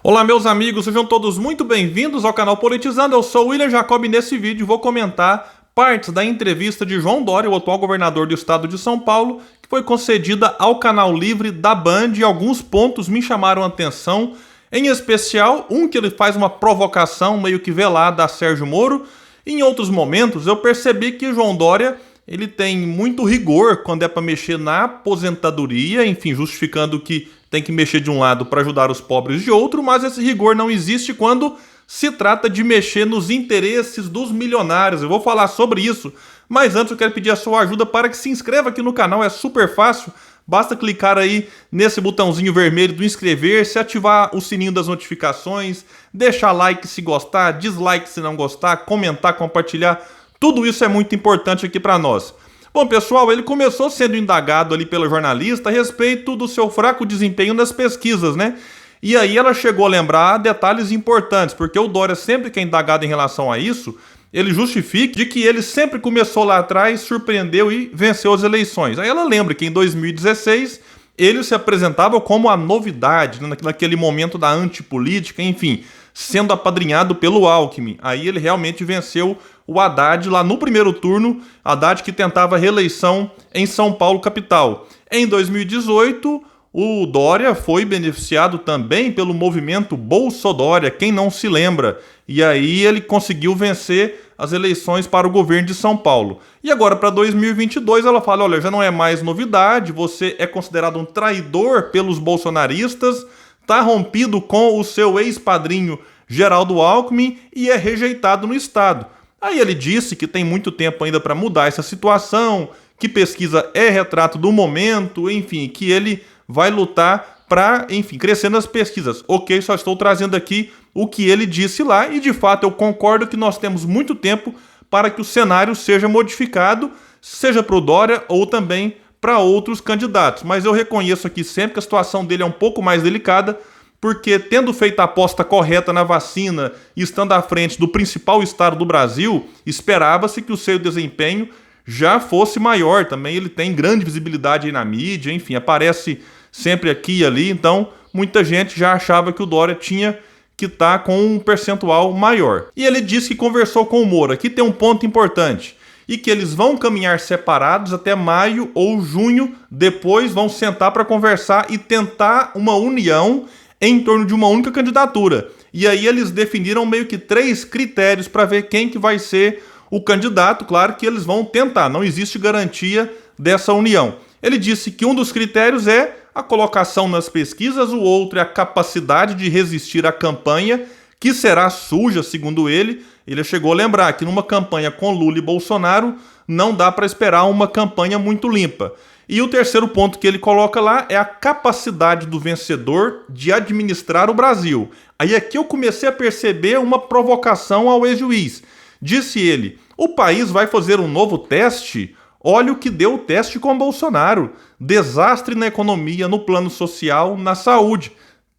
Olá meus amigos, sejam todos muito bem-vindos ao canal Politizando. Eu sou o William Jacob e nesse vídeo vou comentar partes da entrevista de João Dória, o atual governador do estado de São Paulo, que foi concedida ao canal Livre da Band, e alguns pontos me chamaram a atenção, em especial um que ele faz uma provocação meio que velada a Sérgio Moro. Em outros momentos eu percebi que João Dória ele tem muito rigor quando é para mexer na aposentadoria, enfim, justificando que tem que mexer de um lado para ajudar os pobres de outro, mas esse rigor não existe quando se trata de mexer nos interesses dos milionários. Eu vou falar sobre isso, mas antes eu quero pedir a sua ajuda para que se inscreva aqui no canal, é super fácil. Basta clicar aí nesse botãozinho vermelho do inscrever-se, ativar o sininho das notificações, deixar like se gostar, dislike se não gostar, comentar, compartilhar. Tudo isso é muito importante aqui para nós. Bom, pessoal, ele começou sendo indagado ali pela jornalista a respeito do seu fraco desempenho nas pesquisas, né? E aí ela chegou a lembrar detalhes importantes, porque o Dória, sempre que é indagado em relação a isso, ele justifica de que ele sempre começou lá atrás, surpreendeu e venceu as eleições. Aí ela lembra que em 2016 ele se apresentava como a novidade, né, naquele momento da antipolítica, enfim, sendo apadrinhado pelo Alckmin. Aí ele realmente venceu o Haddad lá no primeiro turno, Haddad que tentava reeleição em São Paulo, capital. Em 2018, o Dória foi beneficiado também pelo movimento Bolsodória, quem não se lembra. E aí ele conseguiu vencer as eleições para o governo de São Paulo. E agora para 2022 ela fala, olha, já não é mais novidade, você é considerado um traidor pelos bolsonaristas, está rompido com o seu ex-padrinho Geraldo Alckmin e é rejeitado no estado. Aí ele disse que tem muito tempo ainda para mudar essa situação, que pesquisa é retrato do momento, enfim, que ele vai lutar para, enfim, crescer nas pesquisas. Ok, só estou trazendo aqui o que ele disse lá e, de fato, eu concordo que nós temos muito tempo para que o cenário seja modificado, seja para o Dória ou também para outros candidatos. Mas eu reconheço aqui sempre que a situação dele é um pouco mais delicada, porque tendo feito a aposta correta na vacina e estando à frente do principal estado do Brasil, esperava-se que o seu desempenho já fosse maior. Também ele tem grande visibilidade aí na mídia, enfim, aparece sempre aqui e ali, então muita gente já achava que o Dória tinha que estar com um percentual maior. E ele disse que conversou com o Moro. Aqui tem um ponto importante, e que eles vão caminhar separados até maio ou junho, depois vão sentar para conversar e tentar uma união em torno de uma única candidatura. E aí eles definiram meio que 3 critérios para ver quem que vai ser o candidato. Claro que eles vão tentar, não existe garantia dessa união. Ele disse que um dos critérios é a colocação nas pesquisas, o outro é a capacidade de resistir à campanha, que será suja, segundo ele. Ele chegou a lembrar que numa campanha com Lula e Bolsonaro não dá para esperar uma campanha muito limpa. E o terceiro ponto que ele coloca lá é a capacidade do vencedor de administrar o Brasil. Aí aqui eu comecei a perceber uma provocação ao ex-juiz. Disse ele, o país vai fazer um novo teste? Olha o que deu o teste com Bolsonaro. Desastre na economia, no plano social, na saúde.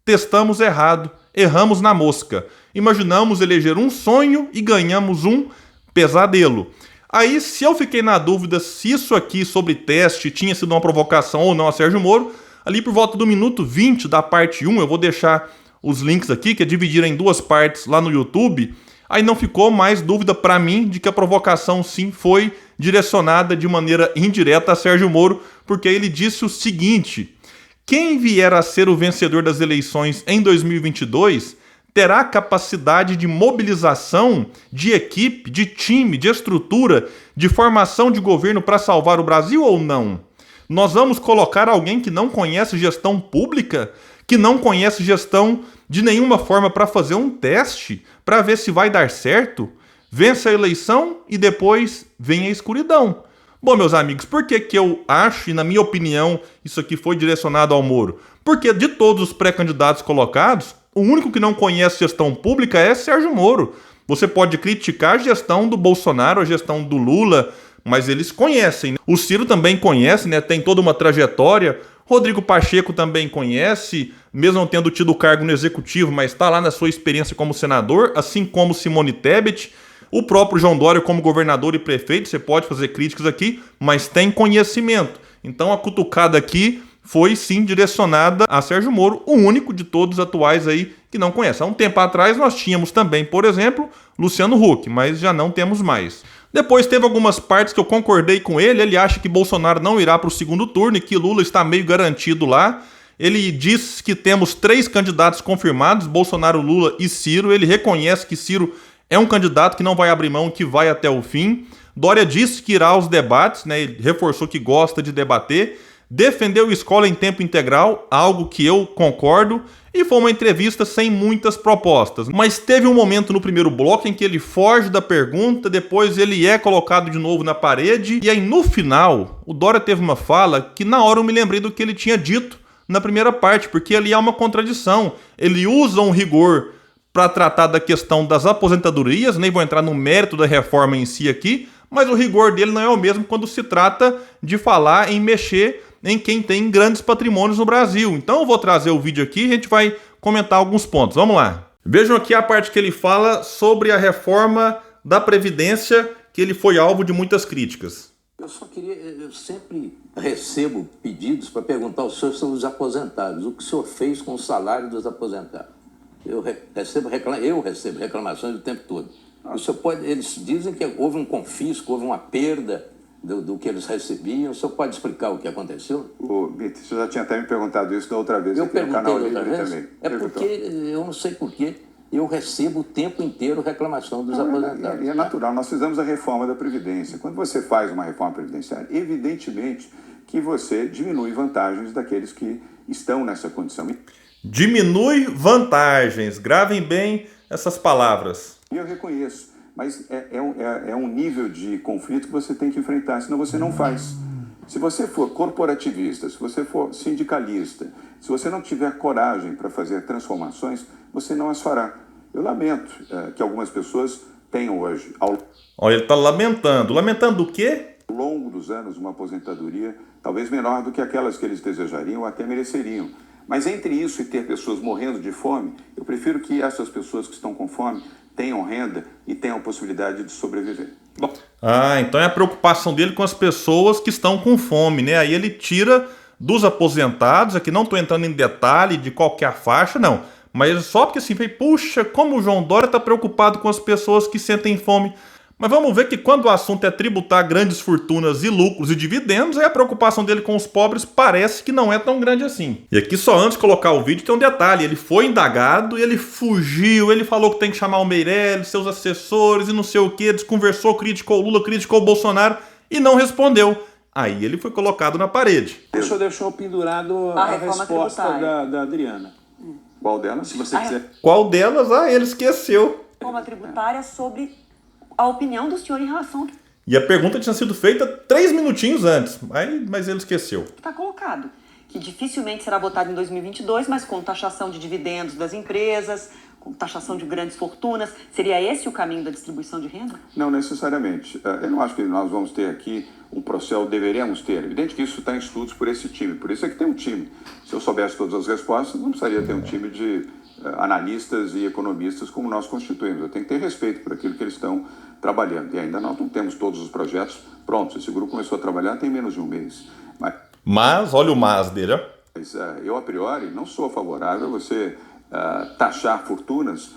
Testamos errado, erramos na mosca. Imaginamos eleger um sonho e ganhamos um pesadelo. Aí, se eu fiquei na dúvida se isso aqui sobre teste tinha sido uma provocação ou não a Sérgio Moro, ali por volta do minuto 20 da parte 1, eu vou deixar os links aqui, que é dividir em 2 partes lá no YouTube, aí não ficou mais dúvida para mim de que a provocação sim foi direcionada de maneira indireta a Sérgio Moro, porque ele disse o seguinte, quem vier a ser o vencedor das eleições em 2022 terá capacidade de mobilização de equipe, de time, de estrutura, de formação de governo para salvar o Brasil ou não? Nós vamos colocar alguém que não conhece gestão pública, que não conhece gestão de nenhuma forma para fazer um teste, para ver se vai dar certo? Vence a eleição e depois vem a escuridão. Bom, meus amigos, por que que eu acho, e na minha opinião, isso aqui foi direcionado ao Moro? Porque de todos os pré-candidatos colocados, o único que não conhece gestão pública é Sérgio Moro. Você pode criticar a gestão do Bolsonaro, a gestão do Lula, mas eles conhecem, né? O Ciro também conhece, né? Tem toda uma trajetória. Rodrigo Pacheco também conhece, mesmo não tendo tido cargo no executivo, mas está lá na sua experiência como senador, assim como Simone Tebet. O próprio João Dória como governador e prefeito, você pode fazer críticas aqui, mas tem conhecimento. Então a cutucada aqui foi sim direcionada a Sérgio Moro, o único de todos atuais aí que não conhece. Há um tempo atrás nós tínhamos também, por exemplo, Luciano Huck, mas já não temos mais. Depois teve algumas partes que eu concordei com ele. Ele acha que Bolsonaro não irá para o segundo turno e que Lula está meio garantido lá. Ele diz que temos 3 candidatos confirmados, Bolsonaro, Lula e Ciro. Ele reconhece que Ciro é um candidato que não vai abrir mão, que vai até o fim. Dória disse que irá aos debates, né? Ele reforçou que gosta de debater. Defendeu escola em tempo integral, algo que eu concordo, e foi uma entrevista sem muitas propostas. Mas teve um momento no primeiro bloco em que ele foge da pergunta, depois ele é colocado de novo na parede, e aí no final, o Dória teve uma fala que na hora eu me lembrei do que ele tinha dito na primeira parte, porque ali há uma contradição. Ele usa um rigor para tratar da questão das aposentadorias, nem vou entrar no mérito da reforma em si aqui, mas o rigor dele não é o mesmo quando se trata de falar em mexer em quem tem grandes patrimônios no Brasil. Então eu vou trazer o vídeo aqui e a gente vai comentar alguns pontos. Vamos lá. Vejam aqui a parte que ele fala sobre a reforma da Previdência, que ele foi alvo de muitas críticas. Eu sempre recebo pedidos para perguntar ao senhor sobre os aposentados. O que o senhor fez com o salário dos aposentados? Eu recebo reclamações o tempo todo. O senhor eles dizem que houve um confisco, houve uma perda do que eles recebiam. O senhor pode explicar o que aconteceu? Bito, você já tinha até me perguntado isso da outra vez. Eu aqui no canal perguntei outra vez. também. É porque, eu não sei porquê, eu recebo o tempo inteiro reclamação dos aposentados. E é natural, nós fizemos a reforma da Previdência. Quando você faz uma reforma previdenciária, evidentemente que você diminui vantagens daqueles que estão nessa condição. Diminui vantagens. Gravem bem essas palavras. E eu reconheço, mas é um nível de conflito que você tem que enfrentar, senão você não faz. Se você for corporativista, se você for sindicalista, se você não tiver coragem para fazer transformações, você não as fará. Eu lamento que algumas pessoas tenham hoje, Olha, ele está lamentando. Lamentando o quê? ao longo dos anos, uma aposentadoria talvez menor do que aquelas que eles desejariam ou até mereceriam. Mas entre isso e ter pessoas morrendo de fome, eu prefiro que essas pessoas que estão com fome tenham renda e tenham a possibilidade de sobreviver. Bom. Então é a preocupação dele com as pessoas que estão com fome, né? Aí ele tira dos aposentados, aqui não estou entrando em detalhe de qualquer faixa, não. Mas só porque assim, puxa, como o João Dória está preocupado com as pessoas que sentem fome. Mas vamos ver que quando o assunto é tributar grandes fortunas e lucros e dividendos, aí a preocupação dele com os pobres parece que não é tão grande assim. E aqui só antes de colocar o vídeo tem um detalhe, ele foi indagado e ele fugiu, ele falou que tem que chamar o Meirelles, seus assessores e não sei o que, desconversou, criticou o Lula, criticou o Bolsonaro e não respondeu. Aí ele foi colocado na parede. O senhor deixou pendurado a resposta da Adriana. Qual delas? Se você quiser. Qual delas? Ele esqueceu. Reforma tributária sobre a opinião do senhor em relação ao que E a pergunta tinha sido feita 3 minutinhos antes, mas ele esqueceu. está colocado, que dificilmente será votado em 2022, mas com taxação de dividendos das empresas, com taxação de grandes fortunas. Seria esse o caminho da distribuição de renda? Não necessariamente. Eu não acho que nós vamos ter aqui um processo, deveremos ter. É evidente que isso está em estudos por esse time, por isso é que tem um time. Se eu soubesse todas as respostas, não precisaria ter um time de analistas e economistas como nós constituímos. Eu tenho que ter respeito por aquilo que eles estão trabalhando. E ainda não temos todos os projetos prontos. Esse grupo começou a trabalhar tem menos de um mês. Mas olha o mas dele, ó. Mas eu, a priori, não sou favorável a você taxar fortunas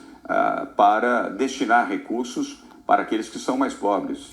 para destinar recursos para aqueles que são mais pobres.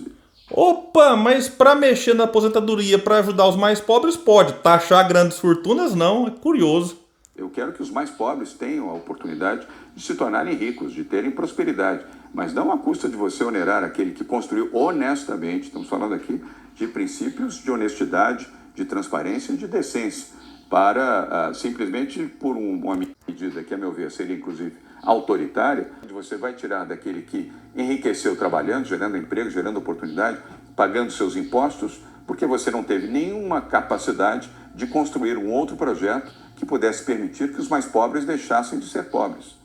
Opa, mas para mexer na aposentadoria, para ajudar os mais pobres, pode. Taxar grandes fortunas, não. É curioso. Eu quero que os mais pobres tenham a oportunidade de se tornarem ricos, de terem prosperidade. Mas não à custa de você onerar aquele que construiu honestamente. Estamos falando aqui de princípios de honestidade, de transparência e de decência. Para simplesmente por uma medida que, a meu ver, seria inclusive autoritária, você vai tirar daquele que enriqueceu trabalhando, gerando emprego, gerando oportunidade, pagando seus impostos, porque você não teve nenhuma capacidade de construir um outro projeto que pudesse permitir que os mais pobres deixassem de ser pobres.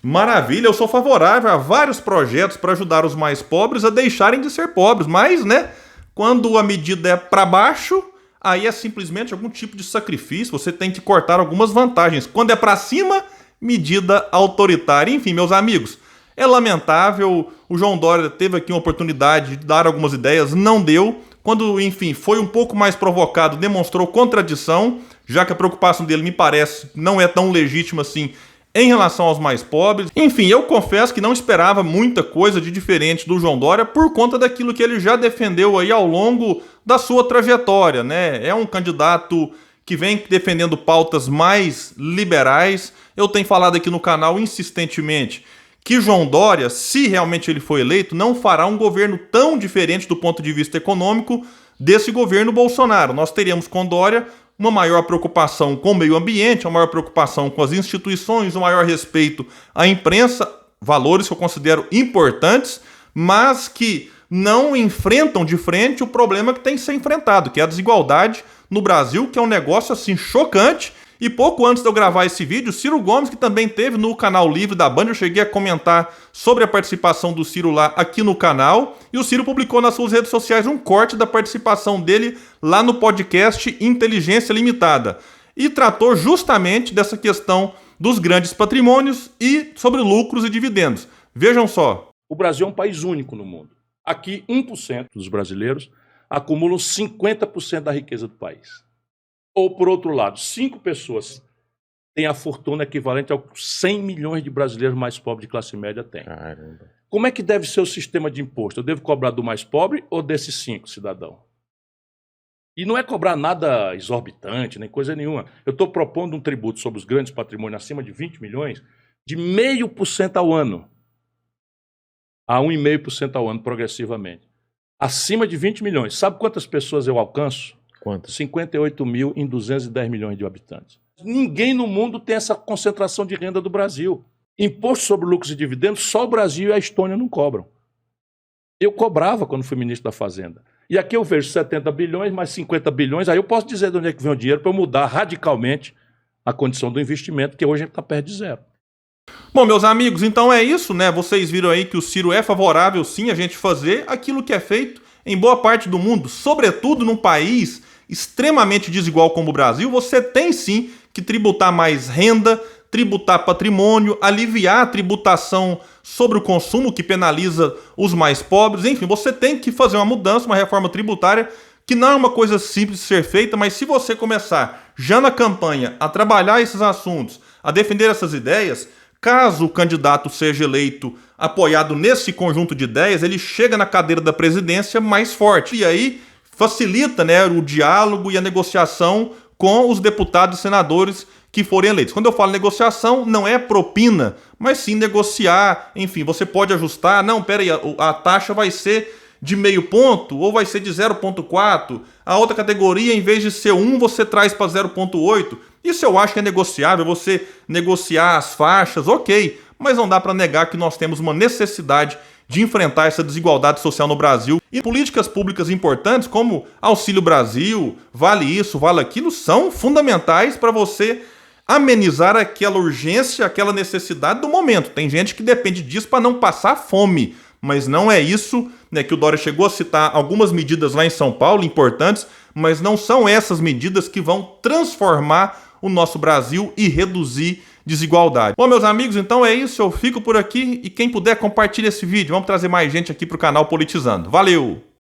Maravilha, eu sou favorável a vários projetos para ajudar os mais pobres a deixarem de ser pobres, mas, né, quando a medida é para baixo, aí é simplesmente algum tipo de sacrifício, você tem que cortar algumas vantagens. Quando é para cima, medida autoritária. Enfim, meus amigos, é lamentável, o João Dória teve aqui uma oportunidade de dar algumas ideias, não deu. Quando, enfim, foi um pouco mais provocado, demonstrou contradição, já que a preocupação dele, me parece, não é tão legítima assim em relação aos mais pobres. Enfim, eu confesso que não esperava muita coisa de diferente do João Dória por conta daquilo que ele já defendeu aí ao longo da sua trajetória, né? É um candidato que vem defendendo pautas mais liberais. Eu tenho falado aqui no canal insistentemente que João Dória, se realmente ele for eleito, não fará um governo tão diferente do ponto de vista econômico desse governo Bolsonaro. Nós teríamos com Dória uma maior preocupação com o meio ambiente, uma maior preocupação com as instituições, um maior respeito à imprensa, valores que eu considero importantes, mas que não enfrentam de frente o problema que tem que ser enfrentado, que é a desigualdade no Brasil, que é um negócio assim chocante. E pouco antes de eu gravar esse vídeo, Ciro Gomes, que também teve no canal Livre da Band, eu cheguei a comentar sobre a participação do Ciro lá aqui no canal, e o Ciro publicou nas suas redes sociais um corte da participação dele lá no podcast Inteligência Limitada, e tratou justamente dessa questão dos grandes patrimônios e sobre lucros e dividendos. Vejam só. O Brasil é um país único no mundo. Aqui, 1% dos brasileiros acumulam 50% da riqueza do país. Ou, por outro lado, 5 pessoas têm a fortuna equivalente aos 100 milhões de brasileiros mais pobres de classe média têm. Caramba. Como é que deve ser o sistema de imposto? Eu devo cobrar do mais pobre ou desses 5 cidadãos? E não é cobrar nada exorbitante, nem coisa nenhuma. Eu estou propondo um tributo sobre os grandes patrimônios acima de 20 milhões de 0,5% ao ano. A 1,5% ao ano, progressivamente. Acima de 20 milhões. Sabe quantas pessoas eu alcanço? Quanto? 58 mil em 210 milhões de habitantes. Ninguém no mundo tem essa concentração de renda do Brasil. Imposto sobre lucros e dividendos, só o Brasil e a Estônia não cobram. Eu cobrava quando fui ministro da Fazenda. E aqui eu vejo 70 bilhões mais 50 bilhões, aí eu posso dizer de onde é que vem o dinheiro para eu mudar radicalmente a condição do investimento, que hoje está perto de zero. Bom, meus amigos, então é isso, né? Vocês viram aí que o Ciro é favorável, sim, a gente fazer aquilo que é feito em boa parte do mundo, sobretudo num país extremamente desigual como o Brasil. Você tem sim que tributar mais renda, tributar patrimônio, aliviar a tributação sobre o consumo que penaliza os mais pobres. Enfim, você tem que fazer uma mudança, uma reforma tributária, que não é uma coisa simples de ser feita, mas se você começar já na campanha a trabalhar esses assuntos, a defender essas ideias, caso o candidato seja eleito apoiado nesse conjunto de ideias, ele chega na cadeira da presidência mais forte. E aí facilita, né, o diálogo e a negociação com os deputados e senadores que forem eleitos. Quando eu falo negociação, não é propina, mas sim negociar. Enfim, você pode ajustar. Não, peraí, a taxa vai ser de 0,5 ponto ou vai ser de 0,4. A outra categoria, em vez de ser 1, você traz para 0,8. Isso eu acho que é negociável, você negociar as faixas, ok. Mas não dá para negar que nós temos uma necessidade de enfrentar essa desigualdade social no Brasil. E políticas públicas importantes como Auxílio Brasil, Vale Isso, Vale Aquilo, são fundamentais para você amenizar aquela urgência, aquela necessidade do momento. Tem gente que depende disso para não passar fome, mas não é isso, né, que o Dória chegou a citar algumas medidas lá em São Paulo, importantes, mas não são essas medidas que vão transformar o nosso Brasil e reduzir desigualdade. Bom, meus amigos, então é isso, eu fico por aqui e quem puder compartilha esse vídeo, vamos trazer mais gente aqui para o canal Politizando. Valeu!